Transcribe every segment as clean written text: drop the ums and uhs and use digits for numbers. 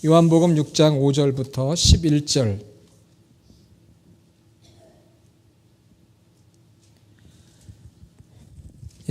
요한복음 6장 5절부터 11절.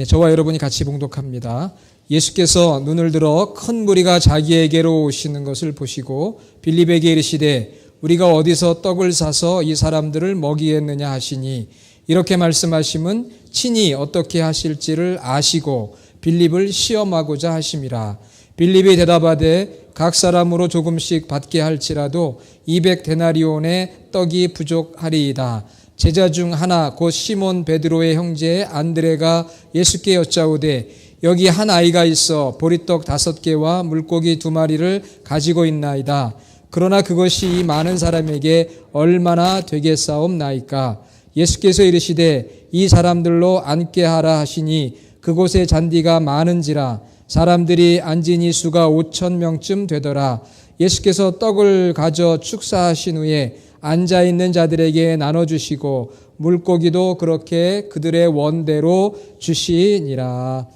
저와 여러분이 같이 봉독합니다. 예수께서 눈을 들어 큰 무리가 자기에게로 오시는 것을 보시고 빌립에게 이르시되 우리가 어디서 떡을 사서 이 사람들을 먹이겠느냐 하시니, 이렇게 말씀하심은 친히 어떻게 하실지를 아시고 빌립을 시험하고자 하심이라. 빌립이 대답하되 각 사람으로 조금씩 받게 할지라도 200데나리온의 떡이 부족하리이다. 제자 중 하나 곧 시몬 베드로의 형제 안드레가 예수께 여짜오되 여기 한 아이가 있어 보리떡 5개와 물고기 2마리를 가지고 있나이다. 그러나 그것이 이 많은 사람에게 얼마나 되겠사옵나이까. 예수께서 이르시되 이 사람들로 앉게 하라 하시니 그곳에 잔디가 많은지라 사람들이 앉은 이 수가 5,000명쯤 되더라. 예수께서 떡을 가져 축사하신 후에 앉아있는 자들에게 나눠주시고 물고기도 그렇게 그들의 원대로 주시니라.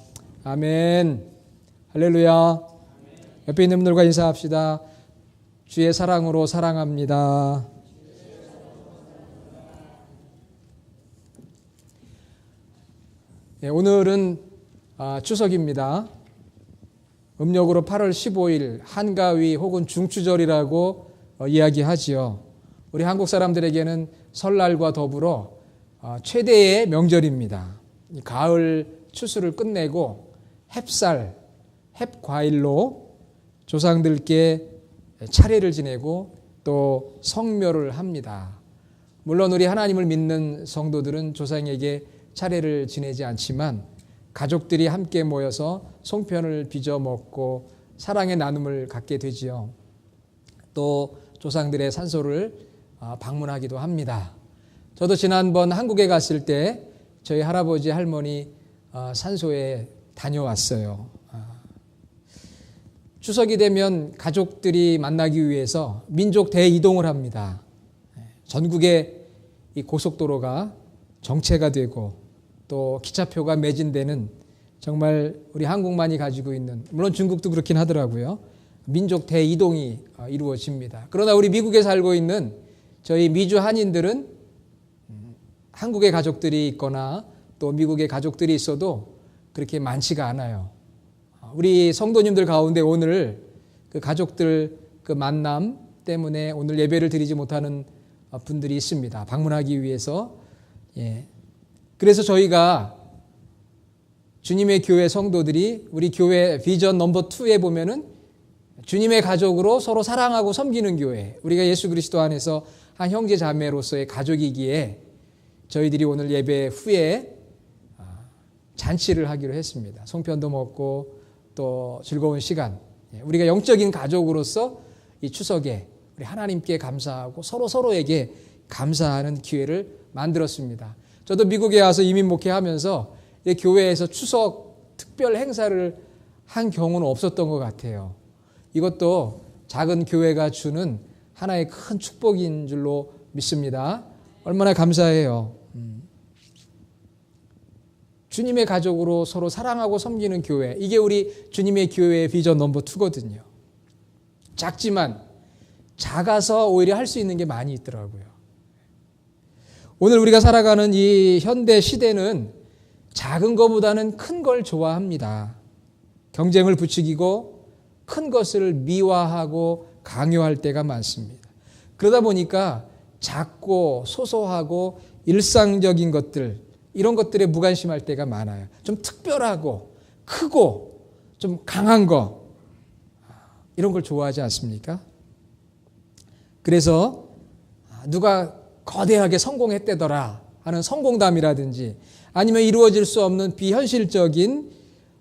아멘. 할렐루야. 옆에 있는 분들과 인사합시다. 주의 사랑으로 사랑합니다. 오늘은 추석입니다. 음력으로 8월 15일 한가위 혹은 중추절이라고 이야기하지요. 우리 한국 사람들에게는 설날과 더불어 최대의 명절입니다. 가을 추수를 끝내고 햅쌀, 햅과일로 조상들께 차례를 지내고 또 성묘를 합니다. 물론 우리 하나님을 믿는 성도들은 조상에게 차례를 지내지 않지만 가족들이 함께 모여서 송편을 빚어 먹고 사랑의 나눔을 갖게 되지요. 또 조상들의 산소를 방문하기도 합니다. 저도 지난번 한국에 갔을 때 저희 할아버지 할머니 산소에 다녀왔어요. 추석이 되면 가족들이 만나기 위해서 민족 대이동을 합니다. 전국에 이 고속도로가 정체가 되고 또 기차표가 매진되는, 정말 우리 한국만이 가지고 있는, 물론 중국도 그렇긴 하더라고요, 민족 대이동이 이루어집니다. 그러나 우리 미국에 살고 있는 저희 미주 한인들은 한국에 가족들이 있거나 또 미국에 가족들이 있어도 그렇게 많지가 않아요. 우리 성도님들 가운데 오늘 그 가족들 그 만남 때문에 오늘 예배를 드리지 못하는 분들이 있습니다. 방문하기 위해서. 그래서 저희가 주님의 교회 성도들이 우리 교회 비전 넘버 2에 보면은 주님의 가족으로 서로 사랑하고 섬기는 교회, 우리가 예수 그리스도 안에서 한 형제 자매로서의 가족이기에 저희들이 오늘 예배 후에 잔치를 하기로 했습니다. 송편도 먹고 또 즐거운 시간, 우리가 영적인 가족으로서 이 추석에 우리 하나님께 감사하고 서로에게 감사하는 기회를 만들었습니다. 저도 미국에 와서 이민 목회하면서 교회에서 추석 특별 행사를 한 경우는 없었던 것 같아요. 이것도 작은 교회가 주는 하나의 큰 축복인 줄로 믿습니다. 얼마나 감사해요. 주님의 가족으로 서로 사랑하고 섬기는 교회, 이게 우리 주님의 교회의 비전 넘버 2거든요. 작지만 작아서 오히려 할 수 있는 게 많이 있더라고요. 오늘 우리가 살아가는 이 현대 시대는 작은 것보다는 큰 걸 좋아합니다. 경쟁을 부추기고 큰 것을 미화하고 강요할 때가 많습니다. 그러다 보니까 작고 소소하고 일상적인 것들, 이런 것들에 무관심할 때가 많아요. 좀 특별하고 크고 좀 강한 거, 이런 걸 좋아하지 않습니까? 그래서 누가 거대하게 성공했대더라 하는 성공담이라든지 아니면 이루어질 수 없는 비현실적인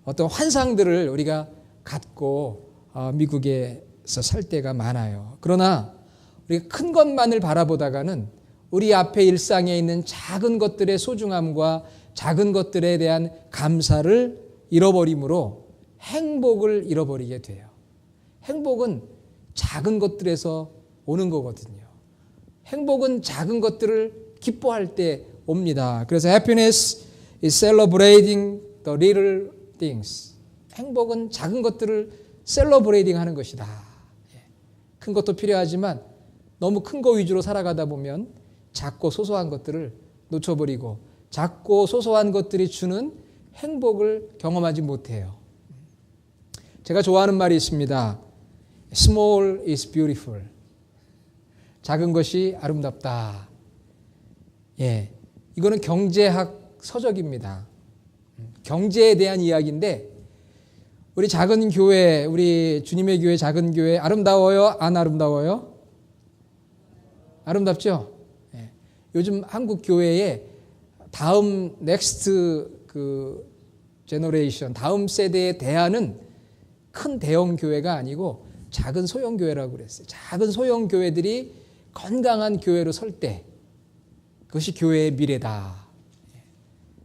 어떤 환상들을 우리가 갖고 미국에서 살 때가 많아요. 그러나 우리가 큰 것만을 바라보다가는 우리 앞에 일상에 있는 작은 것들의 소중함과 작은 것들에 대한 감사를 잃어버림으로 행복을 잃어버리게 돼요. 행복은 작은 것들에서 오는 거거든요. 행복은 작은 것들을 기뻐할 때 옵니다. 그래서 happiness is celebrating the little things. 행복은 작은 것들을 celebrating 하는 것이다. 큰 것도 필요하지만 너무 큰 거 위주로 살아가다 보면 작고 소소한 것들을 놓쳐버리고 작고 소소한 것들이 주는 행복을 경험하지 못해요. 제가 좋아하는 말이 있습니다. Small is beautiful. 작은 것이 아름답다. 예, 이거는 경제학 서적입니다. 경제에 대한 이야기인데 우리 작은 교회, 우리 주님의 교회 작은 교회 아름다워요? 안 아름다워요? 아름답죠? 예. 요즘 한국 교회에 다음 넥스트 제너레이션, 다음 세대의 대안은 큰 대형 교회가 아니고 작은 소형 교회라고 그랬어요. 작은 소형 교회들이 건강한 교회로 설 때 그것이 교회의 미래다.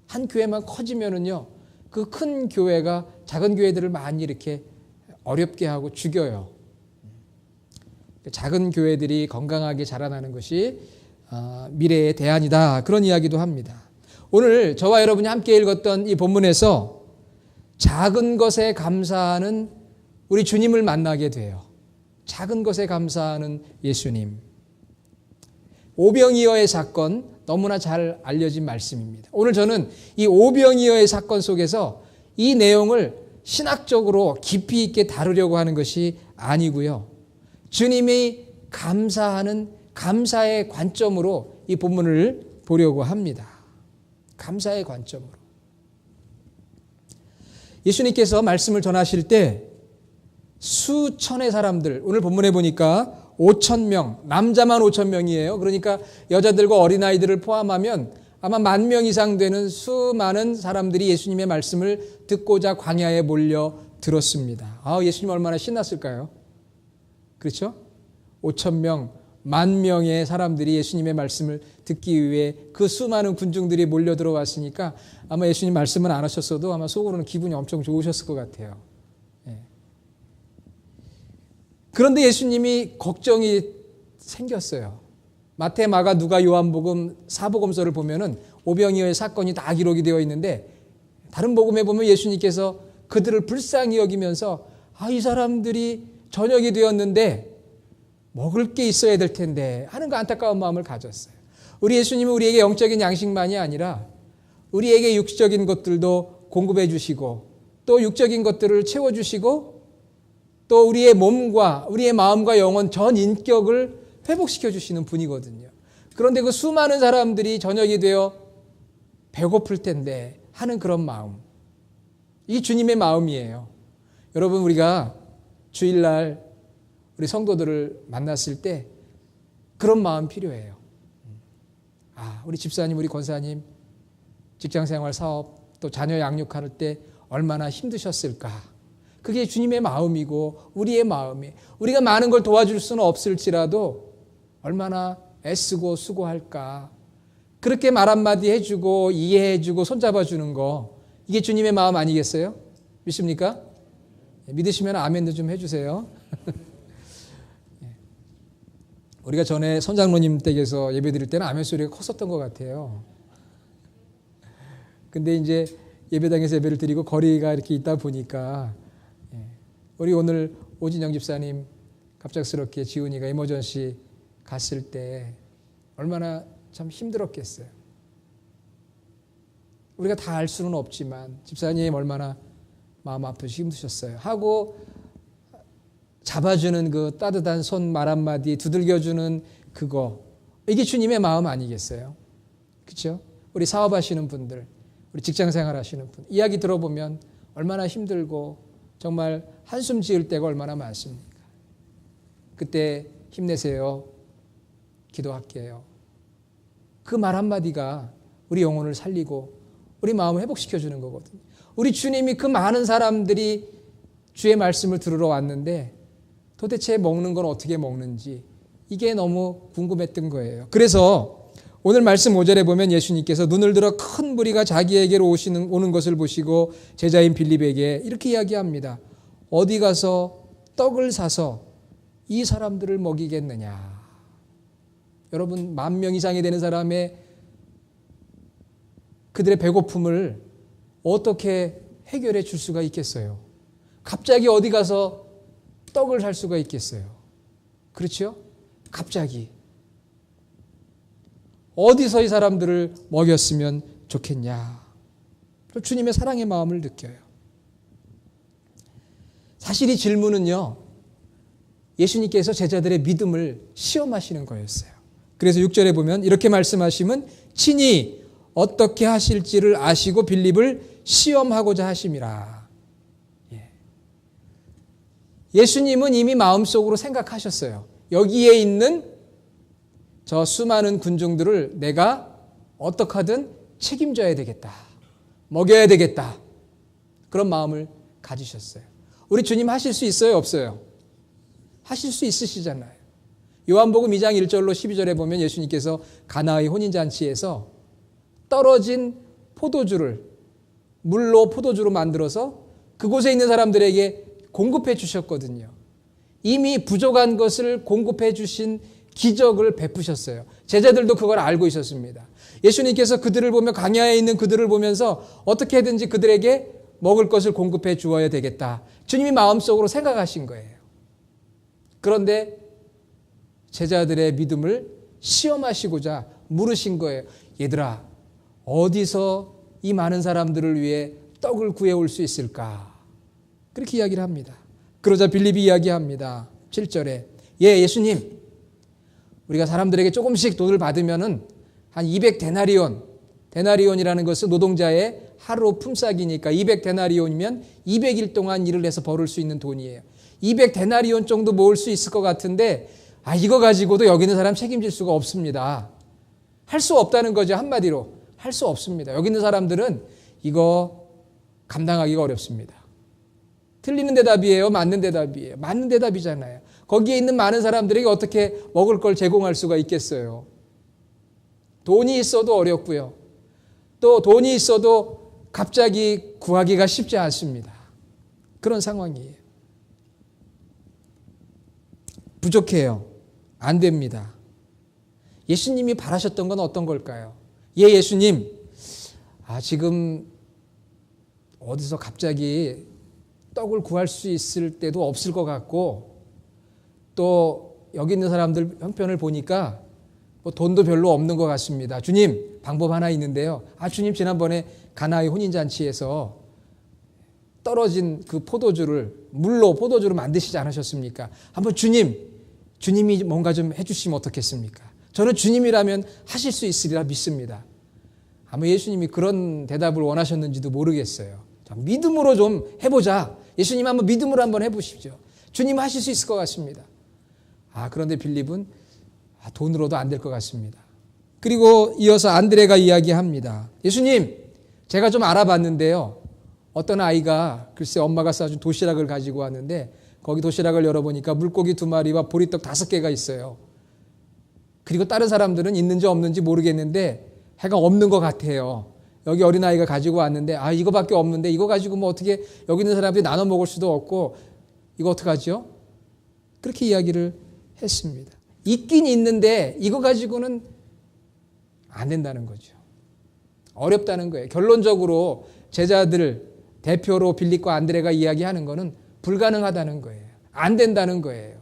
한 교회만 커지면은요, 그 큰 교회가 작은 교회들을 많이 이렇게 어렵게 하고 죽여요. 작은 교회들이 건강하게 자라나는 것이 미래의 대안이다. 그런 이야기도 합니다. 오늘 저와 여러분이 함께 읽었던 이 본문에서 작은 것에 감사하는 우리 주님을 만나게 돼요. 작은 것에 감사하는 예수님. 오병이어의 사건 너무나 잘 알려진 말씀입니다. 오늘 저는 이 오병이어의 사건 속에서 이 내용을 신학적으로 깊이 있게 다루려고 하는 것이 아니고요. 주님이 감사하는 감사의 관점으로 이 본문을 보려고 합니다. 감사의 관점으로. 예수님께서 말씀을 전하실 때 수천의 사람들, 오늘 본문에 보니까 5,000명, 남자만 5,000명이에요. 그러니까 여자들과 어린아이들을 포함하면 아마 10,000명 이상 되는 수많은 사람들이 예수님의 말씀을 듣고자 광야에 몰려 들었습니다. 예수님 얼마나 신났을까요? 그렇죠? 5,000명, 10,000명의 사람들이 예수님의 말씀을 듣기 위해 그 수많은 군중들이 몰려 들어왔으니까 아마 예수님 말씀은 안 하셨어도 아마 속으로는 기분이 엄청 좋으셨을 것 같아요. 그런데 예수님이 걱정이 생겼어요. 마태, 마가, 누가, 요한복음, 사복음서를 보면은 오병이어의 사건이 다 기록이 되어 있는데 다른 복음에 보면 예수님께서 그들을 불쌍히 여기면서 이 사람들이 저녁이 되었는데 먹을 게 있어야 될 텐데 하는 그 안타까운 마음을 가졌어요. 우리 예수님은 우리에게 영적인 양식만이 아니라 우리에게 육적인 것들도 공급해 주시고 또 육적인 것들을 채워주시고 또 우리의 몸과 우리의 마음과 영혼 전 인격을 회복시켜 주시는 분이거든요. 그런데 그 수많은 사람들이 저녁이 되어 배고플 텐데 하는 그런 마음. 이 주님의 마음이에요. 여러분, 우리가 주일날 우리 성도들을 만났을 때 그런 마음 필요해요. 우리 집사님, 우리 권사님 직장생활, 사업 또 자녀 양육할 때 얼마나 힘드셨을까. 그게 주님의 마음이고 우리의 마음이. 우리가 많은 걸 도와줄 수는 없을지라도 얼마나 애쓰고 수고할까. 그렇게 말 한마디 해주고 이해해주고 손잡아주는 거, 이게 주님의 마음 아니겠어요? 믿습니까? 믿으시면 아멘도 좀 해주세요. 우리가 전에 선장로님 댁에서 예배 드릴 때는 아멘 소리가 컸었던 것 같아요. 근데 이제 예배당에서 예배를 드리고 거리가 이렇게 있다 보니까 우리 오늘 오진영 집사님 갑작스럽게 지훈이가 에머전시 갔을 때 얼마나 참 힘들었겠어요. 우리가 다 알 수는 없지만 집사님 얼마나 마음 아프시 힘드셨어요 하고 잡아주는 그 따뜻한 손 말 한마디 두들겨주는 그거, 이게 주님의 마음 아니겠어요? 그렇죠? 우리 사업하시는 분들, 우리 직장생활 하시는 분 이야기 들어보면 얼마나 힘들고 정말 한숨 지을 때가 얼마나 많습니까? 그때 힘내세요. 기도할게요. 그 말 한마디가 우리 영혼을 살리고 우리 마음을 회복시켜주는 거거든요. 우리 주님이 그 많은 사람들이 주의 말씀을 들으러 왔는데 도대체 먹는 건 어떻게 먹는지 이게 너무 궁금했던 거예요. 그래서 오늘 말씀 5절에 보면 예수님께서 눈을 들어 큰 무리가 자기에게로 오는 것을 보시고 제자인 빌립에게 이렇게 이야기합니다. 어디 가서 떡을 사서 이 사람들을 먹이겠느냐. 여러분, 10,000명 이상이 되는 사람의 그들의 배고픔을 어떻게 해결해 줄 수가 있겠어요? 갑자기 어디 가서 떡을 살 수가 있겠어요? 그렇죠? 갑자기. 어디서 이 사람들을 먹였으면 좋겠냐. 주님의 사랑의 마음을 느껴요. 사실 이 질문은요, 예수님께서 제자들의 믿음을 시험하시는 거였어요. 그래서 6절에 보면 이렇게 말씀하시면 친히 어떻게 하실지를 아시고 빌립을 시험하고자 하심이라. 예수님은 이미 마음속으로 생각하셨어요. 여기에 있는 저 수많은 군중들을 내가 어떻게 하든 책임져야 되겠다. 먹여야 되겠다. 그런 마음을 가지셨어요. 우리 주님 하실 수 있어요? 없어요? 하실 수 있으시잖아요. 요한복음 2장 1절로 12절에 보면 예수님께서 가나의 혼인잔치에서 떨어진 포도주를 물로 포도주로 만들어서 그곳에 있는 사람들에게 공급해 주셨거든요. 이미 부족한 것을 공급해 주신 기적을 베푸셨어요. 제자들도 그걸 알고 있었습니다. 예수님께서 그들을 보며 광야에 있는 그들을 보면서 어떻게 해든지 그들에게 먹을 것을 공급해 주어야 되겠다. 주님이 마음속으로 생각하신 거예요. 그런데 제자들의 믿음을 시험하시고자 물으신 거예요. 얘들아, 어디서 이 많은 사람들을 위해 떡을 구해올 수 있을까? 그렇게 이야기를 합니다. 그러자 빌립이 이야기합니다. 7절에 예수님, 우리가 사람들에게 조금씩 돈을 받으면은 한 200데나리온, 데나리온이라는 것은 노동자의 하루 품삯이니까 200데나리온이면 200일 동안 일을 해서 벌을 수 있는 돈이에요. 200데나리온 정도 모을 수 있을 것 같은데 이거 가지고도 여기 있는 사람 책임질 수가 없습니다. 할 수 없다는 거죠. 한마디로 할 수 없습니다. 여기 있는 사람들은 이거 감당하기가 어렵습니다. 틀리는 대답이에요? 맞는 대답이에요? 맞는 대답이잖아요. 거기에 있는 많은 사람들에게 어떻게 먹을 걸 제공할 수가 있겠어요? 돈이 있어도 어렵고요. 또 돈이 있어도 갑자기 구하기가 쉽지 않습니다. 그런 상황이에요. 부족해요. 안 됩니다. 예수님이 바라셨던 건 어떤 걸까요? 예수님, 지금 어디서 갑자기 떡을 구할 수 있을 때도 없을 것 같고 또 여기 있는 사람들 형편을 보니까 돈도 별로 없는 것 같습니다. 주님, 방법 하나 있는데요. 주님, 지난번에 가나의 혼인잔치에서 떨어진 그 포도주를 물로 포도주를 만드시지 않으셨습니까? 한번 주님이 뭔가 좀 해주시면 어떻겠습니까? 저는 주님이라면 하실 수 있으리라 믿습니다. 아마 예수님이 그런 대답을 원하셨는지도 모르겠어요. 믿음으로 좀 해보자. 예수님 한번 믿음으로 한번 해보십시오. 주님 하실 수 있을 것 같습니다. 그런데 빌립은 돈으로도 안 될 것 같습니다. 그리고 이어서 안드레가 이야기합니다. 예수님, 제가 좀 알아봤는데요. 어떤 아이가 글쎄 엄마가 싸준 도시락을 가지고 왔는데 거기 도시락을 열어보니까 물고기 2마리와 보리떡 5개가 있어요. 그리고 다른 사람들은 있는지 없는지 모르겠는데 해가 없는 것 같아요. 여기 어린아이가 가지고 왔는데 이거밖에 없는데 이거 가지고 뭐 어떻게 여기 있는 사람들이 나눠 먹을 수도 없고 이거 어떡하죠? 그렇게 이야기를 했습니다. 있긴 있는데 이거 가지고는 안 된다는 거죠. 어렵다는 거예요. 결론적으로 제자들 대표로 빌립과 안드레가 이야기하는 거는 불가능하다는 거예요. 안 된다는 거예요.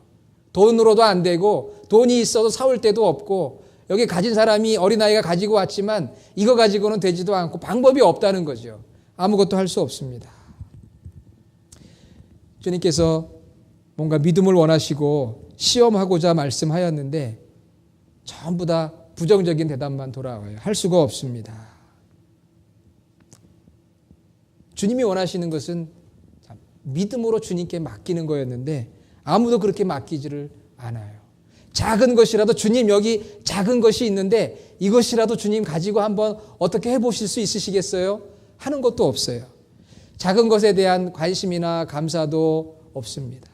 돈으로도 안 되고 돈이 있어도 사올 데도 없고 여기 가진 사람이 어린아이가 가지고 왔지만 이거 가지고는 되지도 않고 방법이 없다는 거죠. 아무것도 할 수 없습니다. 주님께서 뭔가 믿음을 원하시고 시험하고자 말씀하였는데 전부 다 부정적인 대답만 돌아와요. 할 수가 없습니다. 주님이 원하시는 것은 믿음으로 주님께 맡기는 거였는데 아무도 그렇게 맡기지를 않아요. 작은 것이라도 주님 여기 작은 것이 있는데 이것이라도 주님 가지고 한번 어떻게 해보실 수 있으시겠어요? 하는 것도 없어요. 작은 것에 대한 관심이나 감사도 없습니다.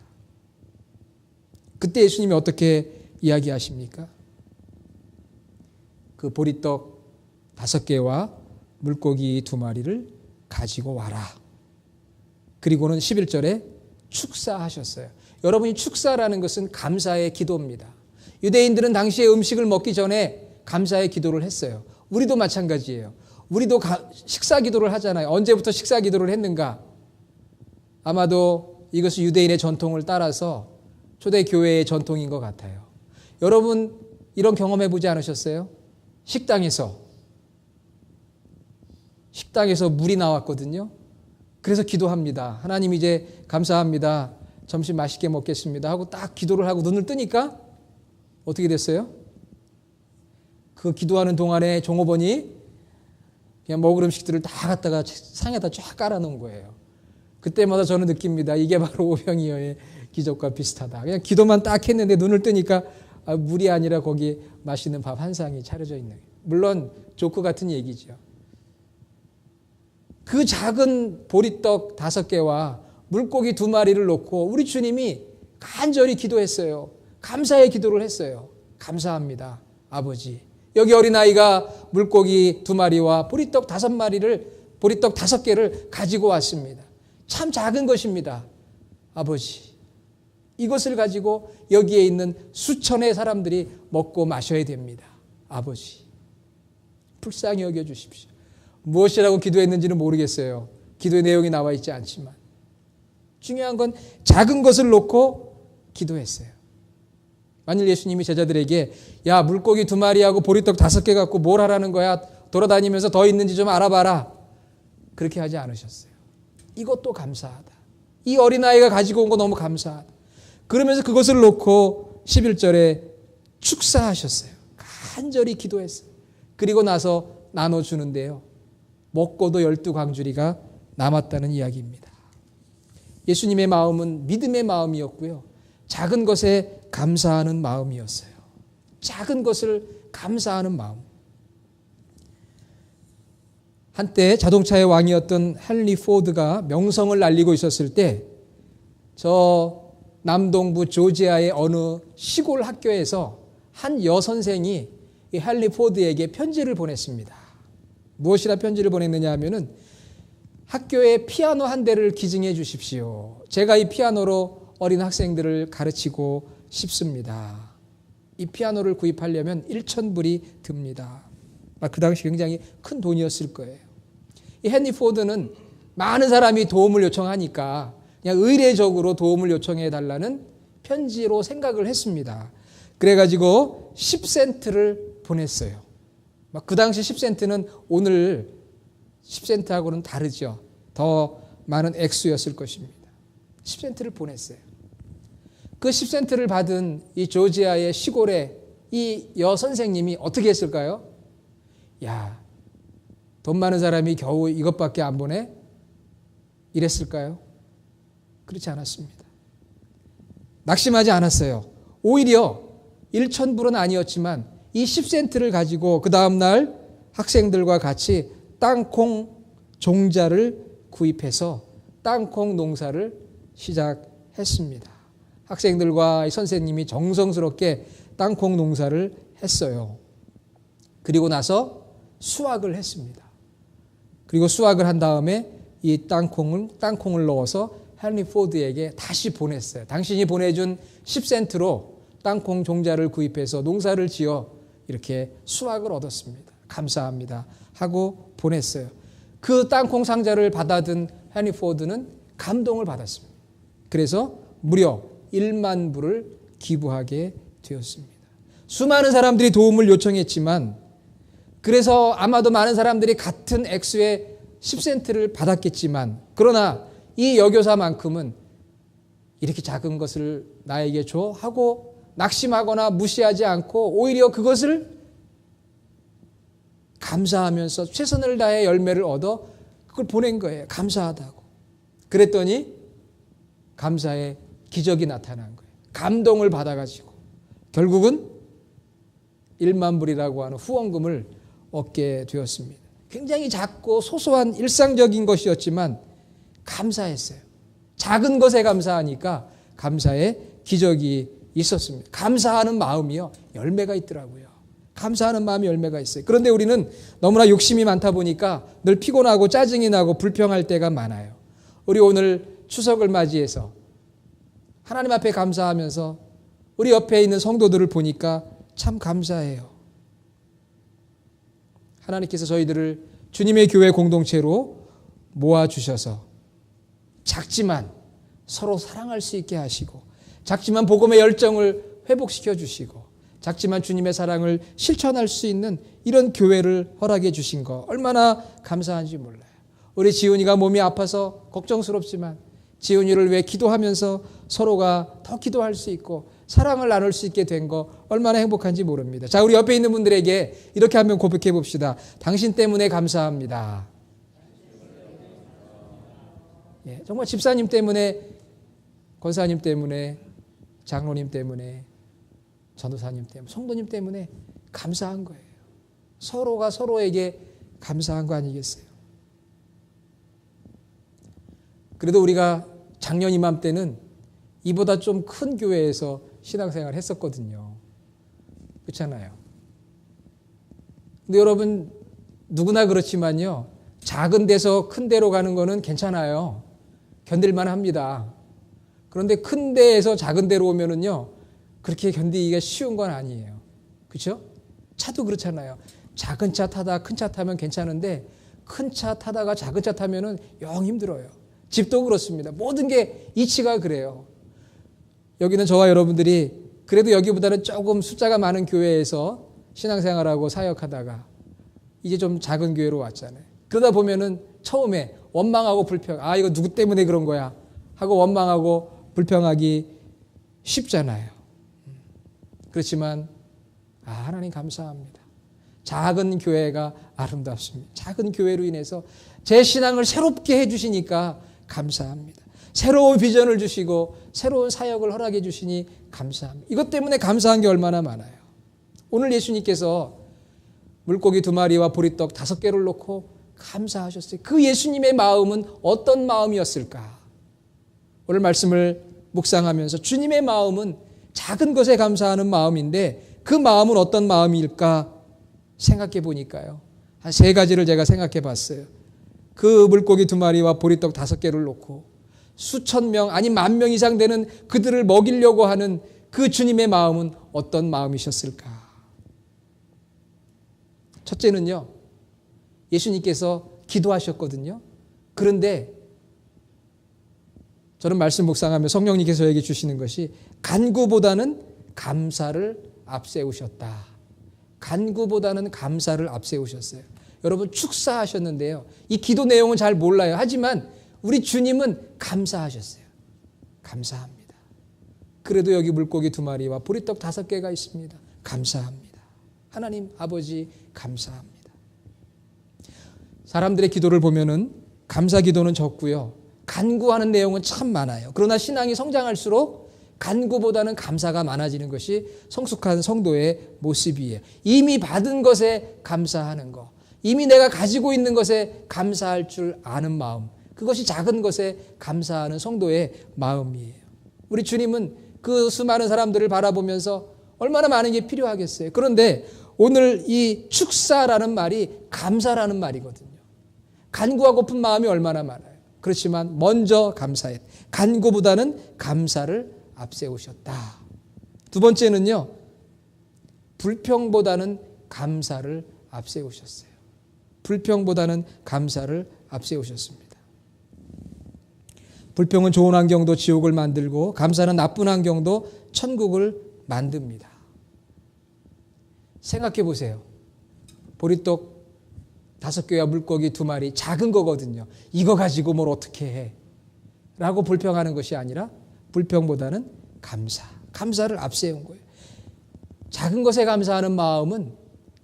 그때 예수님이 어떻게 이야기하십니까? 그 보리떡 5개와 물고기 2마리를 가지고 와라. 그리고는 11절에 축사하셨어요. 여러분이 축사라는 것은 감사의 기도입니다. 유대인들은 당시에 음식을 먹기 전에 감사의 기도를 했어요. 우리도 마찬가지예요. 우리도 식사 기도를 하잖아요. 언제부터 식사 기도를 했는가? 아마도 이것은 유대인의 전통을 따라서 초대교회의 전통인 것 같아요. 여러분 이런 경험해 보지 않으셨어요? 식당에서 물이 나왔거든요. 그래서 기도합니다. 하나님 이제 감사합니다. 점심 맛있게 먹겠습니다 하고 딱 기도를 하고 눈을 뜨니까 어떻게 됐어요? 그 기도하는 동안에 종업원이 그냥 먹을 음식들을 다 갖다가 상에다 쫙 깔아놓은 거예요. 그때마다 저는 느낍니다. 이게 바로 오병이어의 기적과 비슷하다. 그냥 기도만 딱 했는데 눈을 뜨니까 물이 아니라 거기 맛있는 밥 한 상이 차려져 있는 거예요. 물론 조크 같은 얘기죠. 그 작은 보리떡 5개와 물고기 2마리를 놓고 우리 주님이 간절히 기도했어요. 감사의 기도를 했어요. 감사합니다, 아버지. 여기 어린아이가 물고기 2마리와 보리떡 5개를 가지고 왔습니다. 참 작은 것입니다, 아버지. 이것을 가지고 여기에 있는 수천의 사람들이 먹고 마셔야 됩니다, 아버지. 불쌍히 여겨주십시오. 무엇이라고 기도했는지는 모르겠어요. 기도의 내용이 나와 있지 않지만 중요한 건 작은 것을 놓고 기도했어요. 만일 예수님이 제자들에게 야, 물고기 2마리하고 보리떡 5개 갖고 뭘 하라는 거야? 돌아다니면서 더 있는지 좀 알아봐라. 그렇게 하지 않으셨어요. 이것도 감사하다. 이 어린아이가 가지고 온 거 너무 감사하다. 그러면서 그것을 놓고 11절에 축사하셨어요. 간절히 기도했어요. 그리고 나서 나눠주는데요. 먹고도 12광주리가 남았다는 이야기입니다. 예수님의 마음은 믿음의 마음이었고요. 작은 것에 감사하는 마음이었어요. 작은 것을 감사하는 마음. 한때 자동차의 왕이었던 헨리 포드가 명성을 날리고 있었을 때 저 남동부 조지아의 어느 시골 학교에서 한 여선생이 이 헨리 포드에게 편지를 보냈습니다. 무엇이라 편지를 보냈느냐 하면은 학교에 피아노 한 대를 기증해 주십시오. 제가 이 피아노로 어린 학생들을 가르치고 싶습니다. 이 피아노를 구입하려면 1,000불이 듭니다. 그 당시 굉장히 큰 돈이었을 거예요. 이 헨리 포드는 많은 사람이 도움을 요청하니까 그냥 의례적으로 도움을 요청해 달라는 편지로 생각을 했습니다. 그래가지고 10센트를 보냈어요. 그 당시 10센트는 오늘 10센트하고는 다르죠. 더 많은 액수였을 것입니다. 10센트를 보냈어요. 그 10센트를 받은 이 조지아의 시골에 이 여선생님이 어떻게 했을까요? 야, 돈 많은 사람이 겨우 이것밖에 안 보내? 이랬을까요? 그렇지 않았습니다. 낙심하지 않았어요. 오히려 1,000불은 아니었지만 이 10센트를 가지고 그 다음날 학생들과 같이 땅콩 종자를 구입해서 땅콩 농사를 시작했습니다. 학생들과 선생님이 정성스럽게 땅콩 농사를 했어요. 그리고 나서 수확을 했습니다. 그리고 수확을 한 다음에 이 땅콩을 넣어서 헨리 포드에게 다시 보냈어요. 당신이 보내준 10센트로 땅콩 종자를 구입해서 농사를 지어 이렇게 수확을 얻었습니다. 감사합니다 하고 보냈어요. 그 땅콩 상자를 받아든 헨리 포드는 감동을 받았습니다. 그래서 무려 1만 불을 기부하게 되었습니다. 수많은 사람들이 도움을 요청했지만 그래서 아마도 많은 사람들이 같은 액수의 10센트를 받았겠지만 그러나 이 여교사만큼은 이렇게 작은 것을 나에게 줘 하고 낙심하거나 무시하지 않고 오히려 그것을 감사하면서 최선을 다해 열매를 얻어 그걸 보낸 거예요. 감사하다고. 그랬더니 감사의 기적이 나타난 거예요. 감동을 받아가지고 결국은 1만 불이라고 하는 후원금을 얻게 되었습니다. 굉장히 작고 소소한 일상적인 것이었지만 감사했어요. 작은 것에 감사하니까 감사의 기적이 있었습니다. 감사하는 마음이요, 열매가 있더라고요. 감사하는 마음이 열매가 있어요. 그런데 우리는 너무나 욕심이 많다 보니까 늘 피곤하고 짜증이 나고 불평할 때가 많아요. 우리 오늘 추석을 맞이해서 하나님 앞에 감사하면서 우리 옆에 있는 성도들을 보니까 참 감사해요. 하나님께서 저희들을 주님의 교회 공동체로 모아주셔서 작지만 서로 사랑할 수 있게 하시고 작지만 복음의 열정을 회복시켜 주시고 작지만 주님의 사랑을 실천할 수 있는 이런 교회를 허락해 주신 거 얼마나 감사한지 몰라요. 우리 지훈이가 몸이 아파서 걱정스럽지만 지훈이를 위해 기도하면서 서로가 더 기도할 수 있고 사랑을 나눌 수 있게 된 거 얼마나 행복한지 모릅니다. 자, 우리 옆에 있는 분들에게 이렇게 한번 고백해 봅시다. 당신 때문에 감사합니다. 예, 정말 집사님 때문에, 권사님 때문에, 장로님 때문에, 전도사님 때문에, 성도님 때문에 감사한 거예요. 서로가 서로에게 감사한 거 아니겠어요? 그래도 우리가 작년 이맘때는 이보다 좀 큰 교회에서 신앙생활을 했었거든요. 그렇잖아요. 근데 여러분 누구나 그렇지만요. 작은 데서 큰 데로 가는 거는 괜찮아요. 견딜만 합니다. 그런데 큰 데에서 작은 데로 오면은요. 그렇게 견디기가 쉬운 건 아니에요. 그렇죠? 차도 그렇잖아요. 작은 차 타다 큰 차 타면 괜찮은데 큰 차 타다가 작은 차 타면은 영 힘들어요. 집도 그렇습니다. 모든 게 이치가 그래요. 여기는 저와 여러분들이 그래도 여기보다는 조금 숫자가 많은 교회에서 신앙생활하고 사역하다가 이제 좀 작은 교회로 왔잖아요. 그러다 보면은 처음에 원망하고 불평, 이거 누구 때문에 그런 거야 하고 원망하고 불평하기 쉽잖아요. 그렇지만 하나님 감사합니다. 작은 교회가 아름답습니다. 작은 교회로 인해서 제 신앙을 새롭게 해주시니까 감사합니다. 새로운 비전을 주시고 새로운 사역을 허락해 주시니 감사합니다. 이것 때문에 감사한 게 얼마나 많아요. 오늘 예수님께서 물고기 2마리와 보리떡 5개를 놓고 감사하셨어요. 그 예수님의 마음은 어떤 마음이었을까? 오늘 말씀을 묵상하면서 주님의 마음은 작은 것에 감사하는 마음인데 그 마음은 어떤 마음일까 생각해 보니까요. 한 3가지를 제가 생각해 봤어요. 그 물고기 2마리와 보리떡 5개를 놓고 수천 명 아니 10,000명 이상 되는 그들을 먹이려고 하는 그 주님의 마음은 어떤 마음이셨을까? 첫째는요. 예수님께서 기도하셨거든요. 그런데 저는 말씀 묵상하며 성령님께서 얘기해 주시는 것이 간구보다는 감사를 앞세우셨다. 간구보다는 감사를 앞세우셨어요. 여러분 축사하셨는데요. 이 기도 내용은 잘 몰라요. 하지만 우리 주님은 감사하셨어요. 감사합니다. 그래도 여기 물고기 2마리와 보리떡 5개가 있습니다. 감사합니다. 하나님 아버지 감사합니다. 사람들의 기도를 보면은 감사 기도는 적고요. 간구하는 내용은 참 많아요. 그러나 신앙이 성장할수록 간구보다는 감사가 많아지는 것이 성숙한 성도의 모습이에요. 이미 받은 것에 감사하는 것, 이미 내가 가지고 있는 것에 감사할 줄 아는 마음, 그것이 작은 것에 감사하는 성도의 마음이에요. 우리 주님은 그 수많은 사람들을 바라보면서 얼마나 많은 게 필요하겠어요. 그런데 오늘 이 축사라는 말이 감사라는 말이거든요. 간구하고픈 마음이 얼마나 많아요. 그렇지만 먼저 감사해. 간구보다는 감사를 앞세우셨다. 두 번째는요. 불평보다는 감사를 앞세우셨어요. 불평보다는 감사를 앞세우셨습니다. 불평은 좋은 환경도 지옥을 만들고 감사는 나쁜 환경도 천국을 만듭니다. 생각해 보세요. 보리떡 5개와 물고기 2마리 작은 거거든요. 이거 가지고 뭘 어떻게 해? 라고 불평하는 것이 아니라 불평보다는 감사를 앞세운 거예요. 작은 것에 감사하는 마음은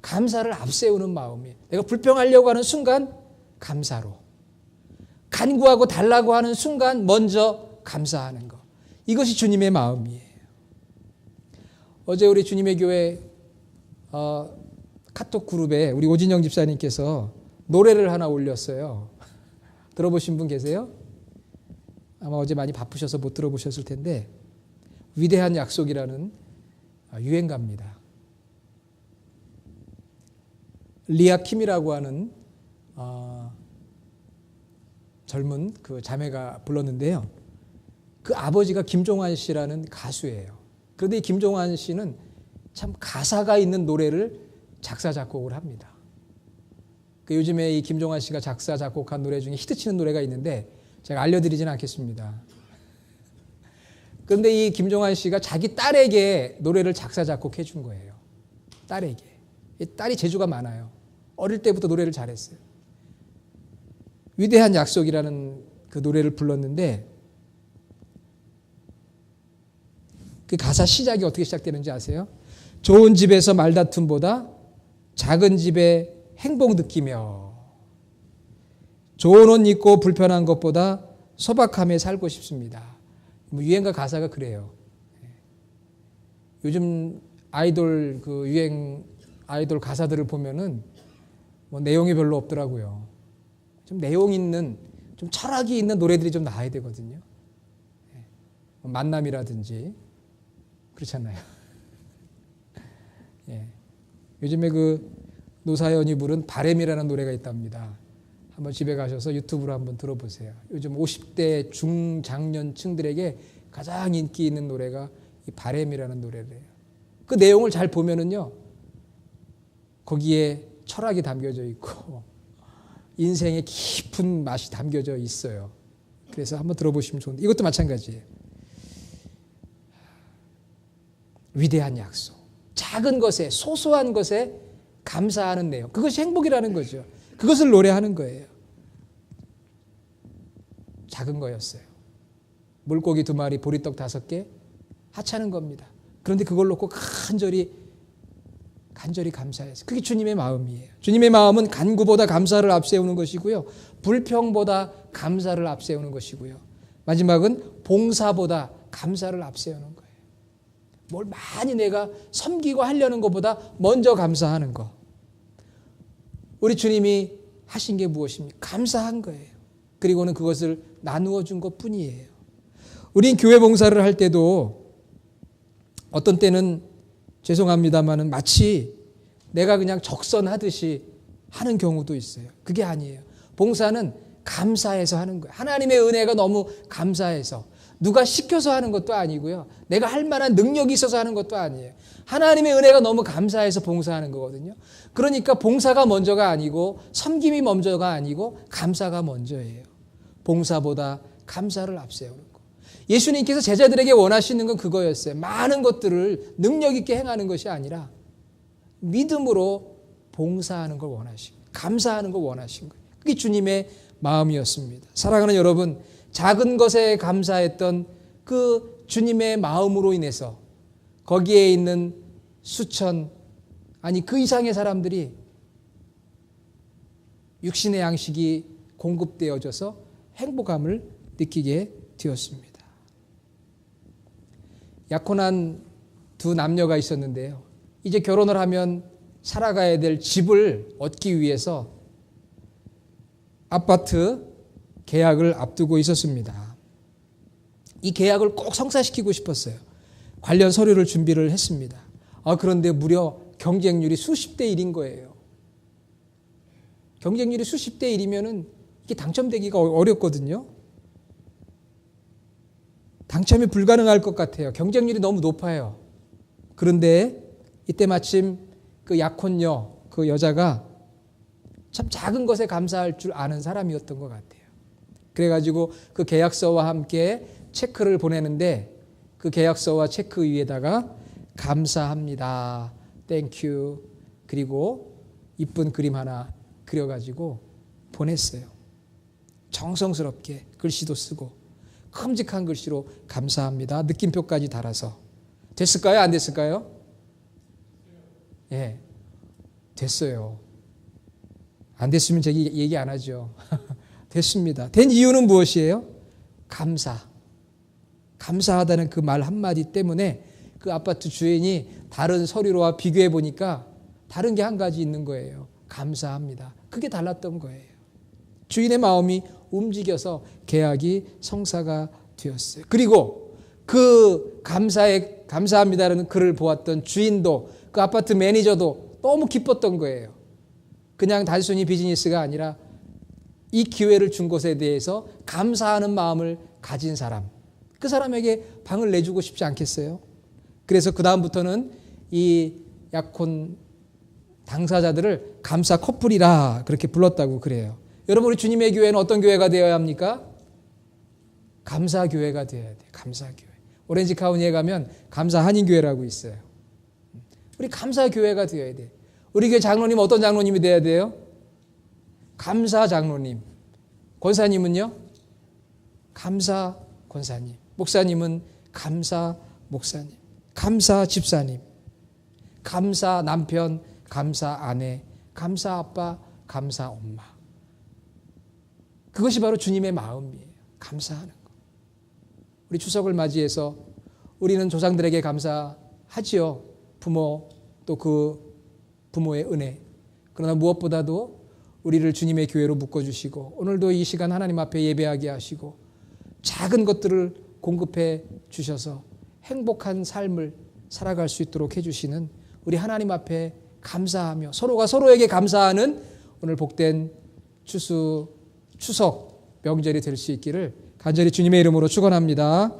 감사를 앞세우는 마음이에요. 내가 불평하려고 하는 순간 감사로, 간구하고 달라고 하는 순간 먼저 감사하는 것. 이것이 주님의 마음이에요. 어제 우리 주님의 교회 카톡 그룹에 우리 오진영 집사님께서 노래를 하나 올렸어요. 들어보신 분 계세요? 아마 어제 많이 바쁘셔서 못 들어보셨을 텐데 위대한 약속이라는 유행가입니다. 리아 킴이라고 하는 젊은 그 자매가 불렀는데요. 그 아버지가 김종환 씨라는 가수예요. 그런데 이 김종환 씨는 참 가사가 있는 노래를 작사 작곡을 합니다. 그 요즘에 이 김종환 씨가 작사 작곡한 노래 중에 히트치는 노래가 있는데 제가 알려드리지는 않겠습니다. 그런데 이 김종환 씨가 자기 딸에게 노래를 작사, 작곡해 준 거예요. 딸에게. 이 딸이 재주가 많아요. 어릴 때부터 노래를 잘했어요. 위대한 약속이라는 그 노래를 불렀는데 그 가사 시작이 어떻게 시작되는지 아세요? 좋은 집에서 말다툼보다 작은 집에 행복 느끼며 좋은 옷 입고 불편한 것보다 소박함에 살고 싶습니다. 유행가 가사가 그래요. 요즘 아이돌 그 유행 아이돌 가사들을 보면은 뭐 내용이 별로 없더라고요. 좀 내용 있는 좀 철학이 있는 노래들이 좀 나와야 되거든요. 만남이라든지 그렇잖아요. 예. 요즘에 그 노사연이 부른 바램이라는 노래가 있답니다. 한번 집에 가셔서 유튜브로 한번 들어보세요. 요즘 50대 중장년층들에게 가장 인기 있는 노래가 이 바램이라는 노래래요. 그 내용을 잘 보면은요, 거기에 철학이 담겨져 있고 인생의 깊은 맛이 담겨져 있어요. 그래서 한번 들어보시면 좋은데 이것도 마찬가지예요. 위대한 약속. 작은 것에, 소소한 것에 감사하는 내용. 그것이 행복이라는 거죠. 그것을 노래하는 거예요. 작은 거였어요. 물고기 2마리, 보리떡 5개, 하찮은 겁니다. 그런데 그걸 놓고 간절히 감사해서. 그게 주님의 마음이에요. 주님의 마음은 간구보다 감사를 앞세우는 것이고요. 불평보다 감사를 앞세우는 것이고요. 마지막은 봉사보다 감사를 앞세우는 거예요. 뭘 많이 내가 섬기고 하려는 것보다 먼저 감사하는 거. 우리 주님이 하신 게 무엇입니까? 감사한 거예요. 그리고는 그것을 나누어 준 것뿐이에요. 우린 교회 봉사를 할 때도 어떤 때는 죄송합니다만은 마치 내가 그냥 적선하듯이 하는 경우도 있어요. 그게 아니에요. 봉사는 감사해서 하는 거예요. 하나님의 은혜가 너무 감사해서. 누가 시켜서 하는 것도 아니고요. 내가 할 만한 능력이 있어서 하는 것도 아니에요. 하나님의 은혜가 너무 감사해서 봉사하는 거거든요. 그러니까 봉사가 먼저가 아니고 섬김이 먼저가 아니고 감사가 먼저예요. 봉사보다 감사를 앞세우는 거. 예수님께서 제자들에게 원하시는 건 그거였어요. 많은 것들을 능력 있게 행하는 것이 아니라 믿음으로 봉사하는 걸 원하신 거예요. 감사하는 걸 원하신 거예요. 그게 주님의 마음이었습니다. 사랑하는 여러분, 작은 것에 감사했던 그 주님의 마음으로 인해서 거기에 있는 수천, 아니 그 이상의 사람들이 육신의 양식이 공급되어져서 행복함을 느끼게 되었습니다. 약혼한 2 남녀가 있었는데요. 이제 결혼을 하면 살아가야 될 집을 얻기 위해서 아파트 계약을 앞두고 있었습니다. 이 계약을 꼭 성사시키고 싶었어요. 관련 서류를 준비를 했습니다. 그런데 무려 경쟁률이 수십 대 1인 거예요. 경쟁률이 수십 대 1이면은 이게 당첨되기가 어렵거든요. 당첨이 불가능할 것 같아요. 경쟁률이 너무 높아요. 그런데 이때 마침 그 약혼녀, 그 여자가 참 작은 것에 감사할 줄 아는 사람이었던 것 같아요. 그래가지고 그 계약서와 함께 체크를 보내는데 그 계약서와 체크 위에다가 감사합니다. 땡큐. 그리고 이쁜 그림 하나 그려가지고 보냈어요. 정성스럽게 글씨도 쓰고 큼직한 글씨로 감사합니다. 느낌표까지 달아서. 됐을까요? 안 됐을까요? 예, 됐어요. 안 됐으면 제가 얘기 안 하죠. 됐습니다. 된 이유는 무엇이에요? 감사. 감사하다는 그 말 한마디 때문에 그 아파트 주인이 다른 서류와 비교해 보니까 다른 게 한 가지 있는 거예요. 감사합니다. 그게 달랐던 거예요. 주인의 마음이 움직여서 계약이 성사가 되었어요. 그리고 그 감사합니다라는 글을 보았던 주인도 그 아파트 매니저도 너무 기뻤던 거예요. 그냥 단순히 비즈니스가 아니라 이 기회를 준 것에 대해서 감사하는 마음을 가진 사람, 그 사람에게 방을 내주고 싶지 않겠어요? 그래서 그 다음부터는 이 약혼 당사자들을 감사 커플이라 그렇게 불렀다고 그래요. 여러분, 우리 주님의 교회는 어떤 교회가 되어야 합니까? 감사교회가 되어야 돼요. 감사교회. 오렌지 카운티에 가면 감사 한인교회라고 있어요. 우리 감사교회가 되어야 돼. 우리 교회 장로님 어떤 장로님이 돼야 돼요? 감사 장로님. 권사님은요? 감사 권사님. 목사님은 감사 목사님. 감사 집사님. 감사 남편, 감사 아내, 감사 아빠, 감사 엄마. 그것이 바로 주님의 마음이에요. 감사하는 것. 우리 추석을 맞이해서 우리는 조상들에게 감사하지요. 부모, 또 그 부모의 은혜. 그러나 무엇보다도 우리를 주님의 교회로 묶어주시고 오늘도 이 시간 하나님 앞에 예배하게 하시고 작은 것들을 공급해 주셔서 행복한 삶을 살아갈 수 있도록 해주시는 우리 하나님 앞에 감사하며 서로가 서로에게 감사하는 오늘 복된 추석 명절이 될 수 있기를 간절히 주님의 이름으로 축원합니다.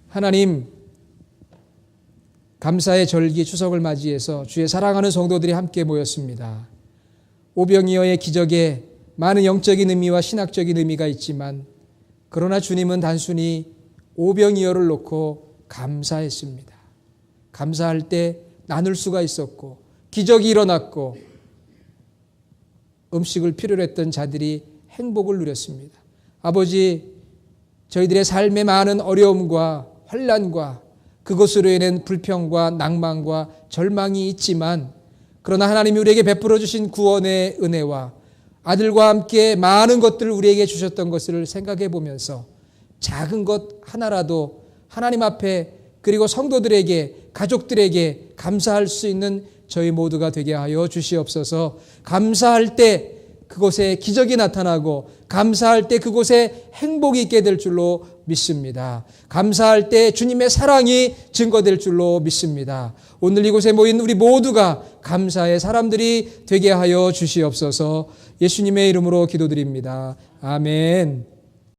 하나님, 감사의 절기 추석을 맞이해서 주의 사랑하는 성도들이 함께 모였습니다. 오병이어의 기적에 많은 영적인 의미와 신학적인 의미가 있지만 그러나 주님은 단순히 오병이어를 놓고 감사했습니다. 감사할 때 나눌 수가 있었고 기적이 일어났고 음식을 필요로 했던 자들이 행복을 누렸습니다. 아버지, 저희들의 삶에 많은 어려움과 환난과 그것으로 인한 불평과 낭만과 절망이 있지만 그러나 하나님이 우리에게 베풀어 주신 구원의 은혜와 아들과 함께 많은 것들을 우리에게 주셨던 것을 생각해 보면서 작은 것 하나라도 하나님 앞에 그리고 성도들에게 가족들에게 감사할 수 있는 저희 모두가 되게 하여 주시옵소서. 감사할 때 그곳에 기적이 나타나고 감사할 때 그곳에 행복이 있게 될 줄로 믿습니다. 감사할 때 주님의 사랑이 증거될 줄로 믿습니다. 오늘 이곳에 모인 우리 모두가 감사의 사람들이 되게 하여 주시옵소서. 예수님의 이름으로 기도드립니다. 아멘.